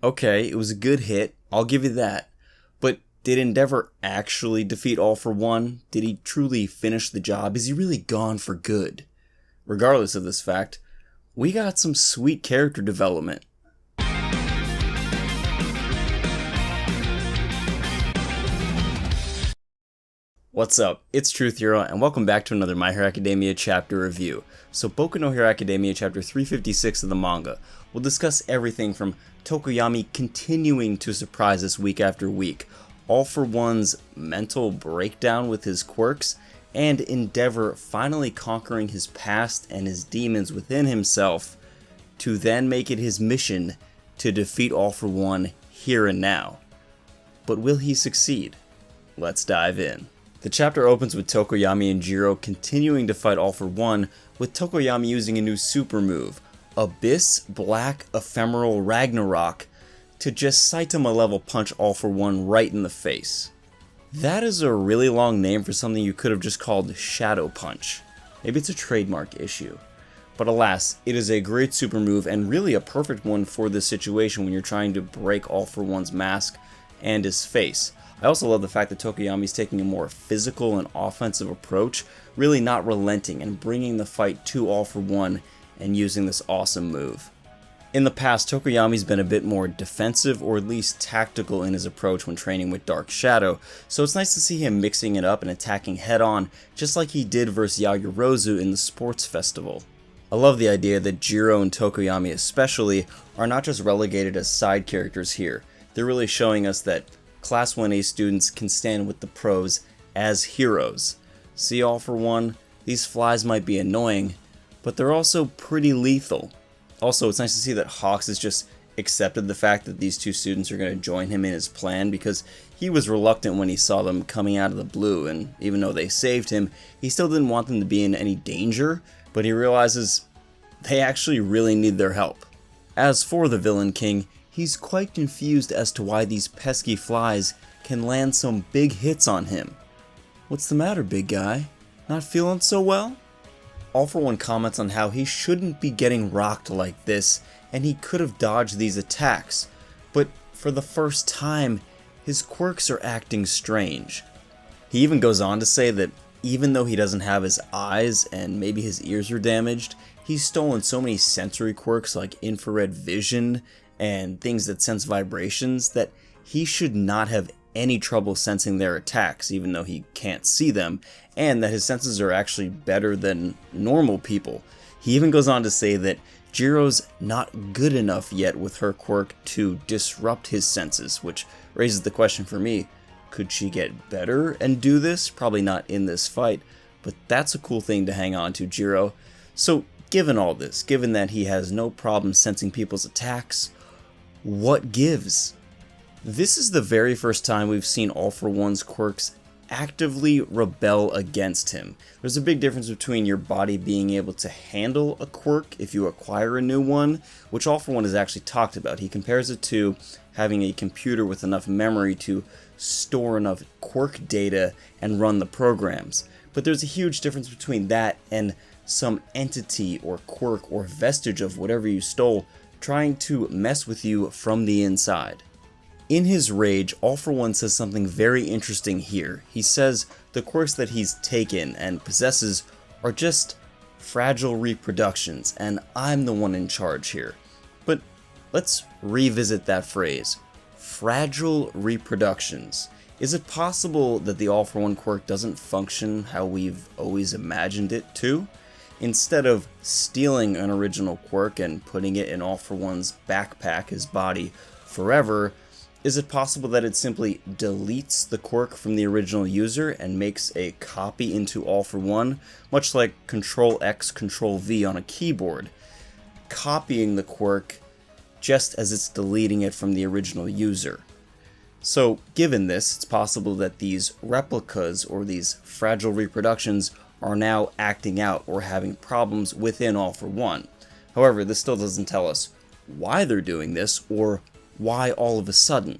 Okay, it was a good hit, I'll give you that. But did Endeavor actually defeat All for One? Did he truly finish the job? Is he really gone for good? Regardless of this fact, we got some sweet character development. What's up? It's Truth Hero, and welcome back to another My Hero Academia chapter review. So Boku no Hero Academia chapter 356 of the manga will discuss everything from Tokoyami continuing to surprise us week after week, All for One's mental breakdown with his quirks, and Endeavor finally conquering his past and his demons within himself, to then make it his mission to defeat All for One here and now. But will he succeed? Let's dive in. The chapter opens with Tokoyami and Jiro continuing to fight All for One, with Tokoyami using a new super move, Abyss Black Ephemeral Ragnarok, to just Saitama level punch All for One right in the face. That is a really long name for something you could have just called Shadow Punch. Maybe it's a trademark issue. But alas, it is a great super move and really a perfect one for this situation when you're trying to break All for One's mask and his face. I also love the fact that Tokoyami is taking a more physical and offensive approach, really not relenting and bringing the fight to All for One and using this awesome move. In the past, Tokoyami's been a bit more defensive or at least tactical in his approach when training with Dark Shadow, so it's nice to see him mixing it up and attacking head-on, just like he did versus Yaoyorozu in the sports festival. I love the idea that Jiro and Tokoyami especially are not just relegated as side characters here. They're really showing us that Class 1A students can stand with the pros as heroes. See, All for One, these flies might be annoying, but they're also pretty lethal. Also, it's nice to see that Hawks has just accepted the fact that these two students are going to join him in his plan, because he was reluctant when he saw them coming out of the blue, and even though they saved him, he still didn't want them to be in any danger, but he realizes they actually really need their help. As for the Villain King, he's quite confused as to why these pesky flies can land some big hits on him. What's the matter, big guy? Not feeling so well? All for One comments on how he shouldn't be getting rocked like this, and he could have dodged these attacks, but for the first time, his quirks are acting strange. He even goes on to say that even though he doesn't have his eyes and maybe his ears are damaged, he's stolen so many sensory quirks like infrared vision and things that sense vibrations that he should not have any trouble sensing their attacks, even though he can't see them, and that his senses are actually better than normal people. He even goes on to say that Jiro's not good enough yet with her quirk to disrupt his senses, which raises the question for me, could she get better and do this? Probably not in this fight, but that's a cool thing to hang on to, Jiro. So given all this, given that he has no problem sensing people's attacks, what gives? This is the very first time we've seen All for One's quirks actively rebel against him. There's a big difference between your body being able to handle a quirk if you acquire a new one, which All for One has actually talked about. He compares it to having a computer with enough memory to store enough quirk data and run the programs. But there's a huge difference between that and some entity or quirk or vestige of whatever you stole trying to mess with you from the inside. In his rage, All for One says something very interesting here. He says the quirks that he's taken and possesses are just fragile reproductions, and I'm the one in charge here. But let's revisit that phrase. Fragile reproductions. Is it possible that the All for One quirk doesn't function how we've always imagined it to? Instead of stealing an original quirk and putting it in All for One's backpack, his body, forever, is it possible that it simply deletes the quirk from the original user and makes a copy into All for One, much like Control-X, Control-V on a keyboard, copying the quirk just as it's deleting it from the original user? So, given this, it's possible that these replicas or these fragile reproductions are now acting out or having problems within All for One. However, this still doesn't tell us why they're doing this or why all of a sudden.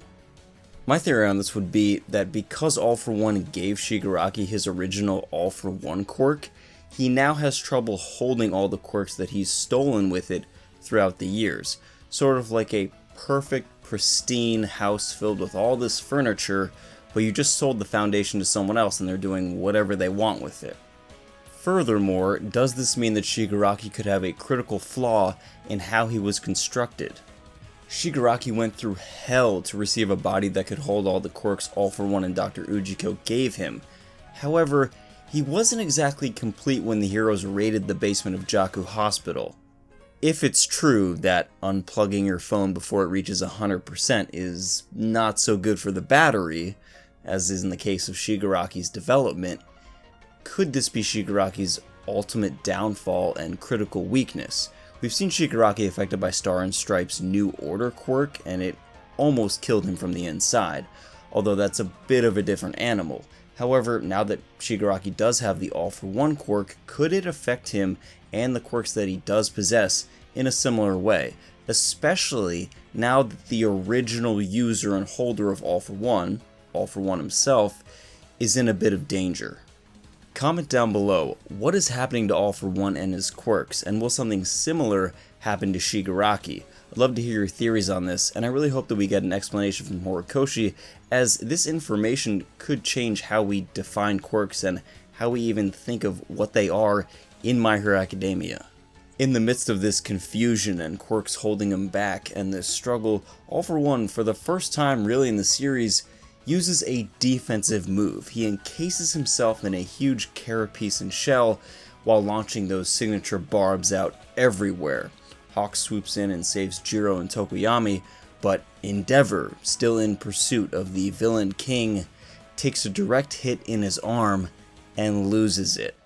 My theory on this would be that because All for One gave Shigaraki his original All for One quirk, he now has trouble holding all the quirks that he's stolen with it throughout the years. Sort of like a perfect, pristine house filled with all this furniture, but you just sold the foundation to someone else and they're doing whatever they want with it. Furthermore, does this mean that Shigaraki could have a critical flaw in how he was constructed? Shigaraki went through hell to receive a body that could hold all the quirks All For One and Dr. Ujiko gave him. However, he wasn't exactly complete when the heroes raided the basement of Jaku Hospital. If it's true that unplugging your phone before it reaches 100% is not so good for the battery, as is in the case of Shigaraki's development, could this be Shigaraki's ultimate downfall and critical weakness? We've seen Shigaraki affected by Star and Stripe's New Order quirk, and it almost killed him from the inside, although that's a bit of a different animal. However, now that Shigaraki does have the All For One quirk, could it affect him and the quirks that he does possess in a similar way, especially now that the original user and holder of All For One himself, is in a bit of danger? Comment down below, what is happening to All For One and his quirks, and will something similar happen to Shigaraki? I'd love to hear your theories on this, and I really hope that we get an explanation from Horikoshi, as this information could change how we define quirks and how we even think of what they are in My Hero Academia. In the midst of this confusion and quirks holding him back and this struggle, All For One, for the first time really in the series, uses a defensive move. He encases himself in a huge carapace and shell while launching those signature barbs out everywhere. Hawk swoops in and saves Jiro and Tokoyami, but Endeavor, still in pursuit of the villain king, takes a direct hit in his arm and loses it.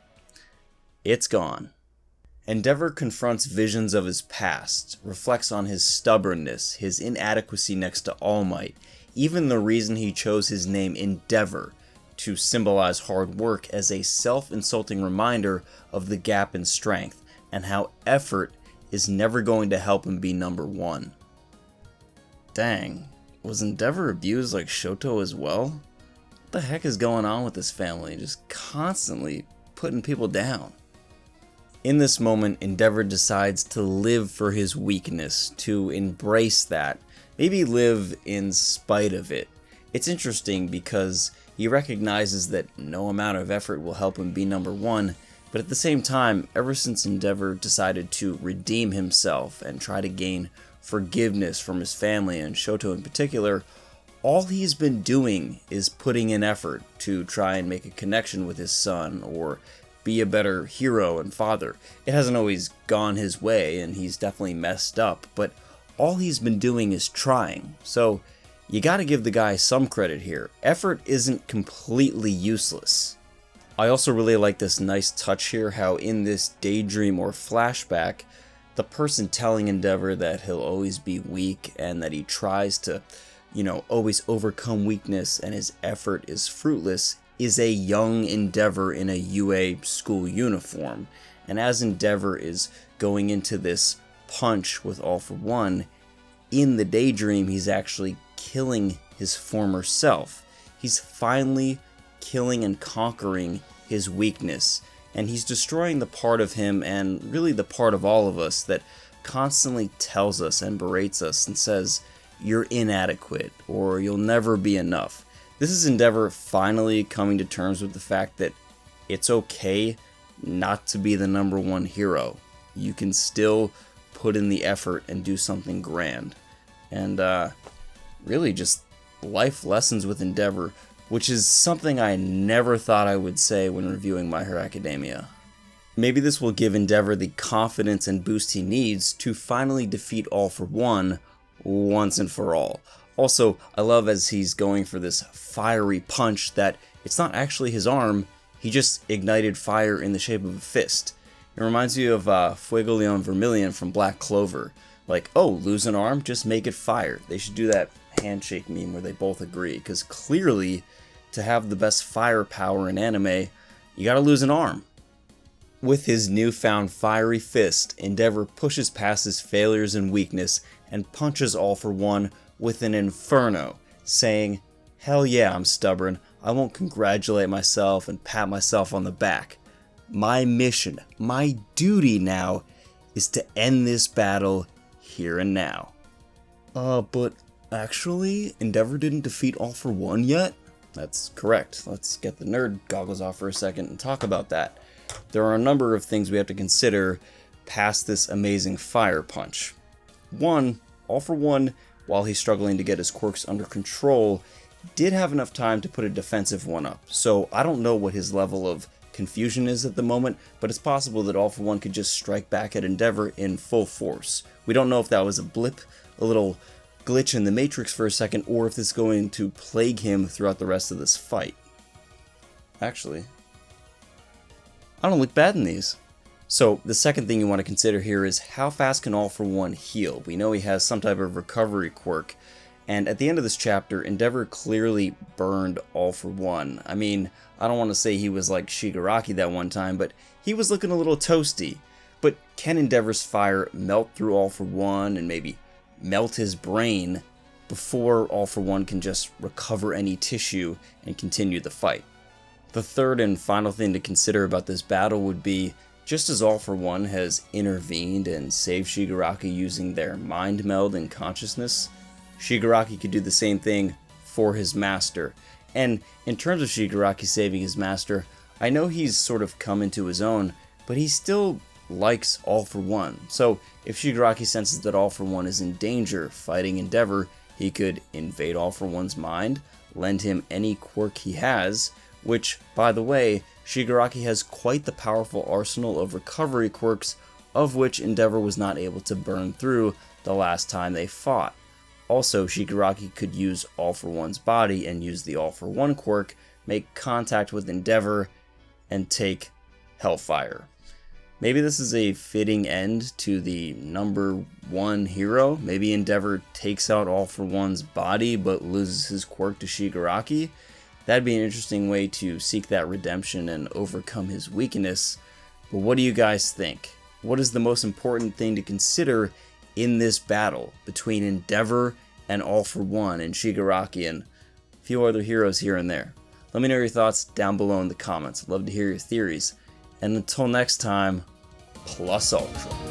It's gone. Endeavor confronts visions of his past, reflects on his stubbornness, his inadequacy next to All Might, even the reason he chose his name Endeavor, to symbolize hard work, as a self-insulting reminder of the gap in strength, and how effort is never going to help him be number one. Dang, was Endeavor abused like Shoto as well? What the heck is going on with this family, just constantly putting people down? In this moment, Endeavor decides to live for his weakness, to embrace that, maybe live in spite of it. It's interesting because he recognizes that no amount of effort will help him be number one, but at the same time, ever since Endeavor decided to redeem himself and try to gain forgiveness from his family and Shoto in particular, all he's been doing is putting in effort to try and make a connection with his son or be a better hero and father. It hasn't always gone his way and he's definitely messed up, but all he's been doing is trying. So you gotta give the guy some credit here. Effort isn't completely useless. I also really like this nice touch here, how in this daydream or flashback, the person telling Endeavor that he'll always be weak and that he tries to, always overcome weakness and his effort is fruitless, is a young Endeavor in a UA school uniform. And as Endeavor is going into this punch with All For One, in the daydream he's actually killing his former self. He's finally killing and conquering his weakness, and he's destroying the part of him, and really the part of all of us, that constantly tells us and berates us and says, you're inadequate, or you'll never be enough. This is Endeavor finally coming to terms with the fact that it's okay not to be the number one hero. You can still put in the effort and do something grand. And really just life lessons with Endeavor, which is something I never thought I would say when reviewing My Hero Academia. Maybe this will give Endeavor the confidence and boost he needs to finally defeat All For One once and for all. Also, I love as he's going for this fiery punch that it's not actually his arm, he just ignited fire in the shape of a fist. It reminds you of Fuego Leon Vermilion from Black Clover. Like, oh, lose an arm? Just make it fire. They should do that handshake meme where they both agree, because clearly, to have the best firepower in anime, you gotta lose an arm. With his newfound fiery fist, Endeavor pushes past his failures and weakness and punches All For One with an inferno, saying, hell yeah, I'm stubborn. I won't congratulate myself and pat myself on the back. My mission, my duty now, is to end this battle here and now. But actually, Endeavor didn't defeat All For One yet? That's correct. Let's get the nerd goggles off for a second and talk about that. There are a number of things we have to consider past this amazing fire punch. One, All For One, while he's struggling to get his quirks under control, did have enough time to put a defensive one up. So I don't know what his level of confusion is at the moment, but it's possible that All For One could just strike back at Endeavor in full force. We don't know if that was a blip, a little glitch in the Matrix for a second, or if it's going to plague him throughout the rest of this fight. Actually, I don't look bad in these. So the second thing you want to consider here is how fast can All For One heal? We know he has some type of recovery quirk, and at the end of this chapter, Endeavor clearly burned All For One. I mean, I don't want to say he was like Shigaraki that one time, but he was looking a little toasty. But can Endeavor's fire melt through All For One and maybe melt his brain before All For One can just recover any tissue and continue the fight? The third and final thing to consider about this battle would be, just as All For One has intervened and saved Shigaraki using their mind meld and consciousness, Shigaraki could do the same thing for his master. And in terms of Shigaraki saving his master, I know he's sort of come into his own, but he still likes All For One. So if Shigaraki senses that All For One is in danger fighting Endeavor, he could invade All For One's mind, lend him any quirk he has, which, by the way, Shigaraki has quite the powerful arsenal of recovery quirks, of which Endeavor was not able to burn through the last time they fought. Also, Shigaraki could use All For One's body and use the All For One quirk, make contact with Endeavor, and take Hellfire. Maybe this is a fitting end to the number one hero. Maybe Endeavor takes out All For One's body but loses his quirk to Shigaraki. That'd be an interesting way to seek that redemption and overcome his weakness. But what do you guys think? What is the most important thing to consider in this battle between Endeavor and All For One and Shigaraki and a few other heroes here and there? Let me know your thoughts down below in the comments. I'd love to hear your theories. And until next time, Plus Ultra.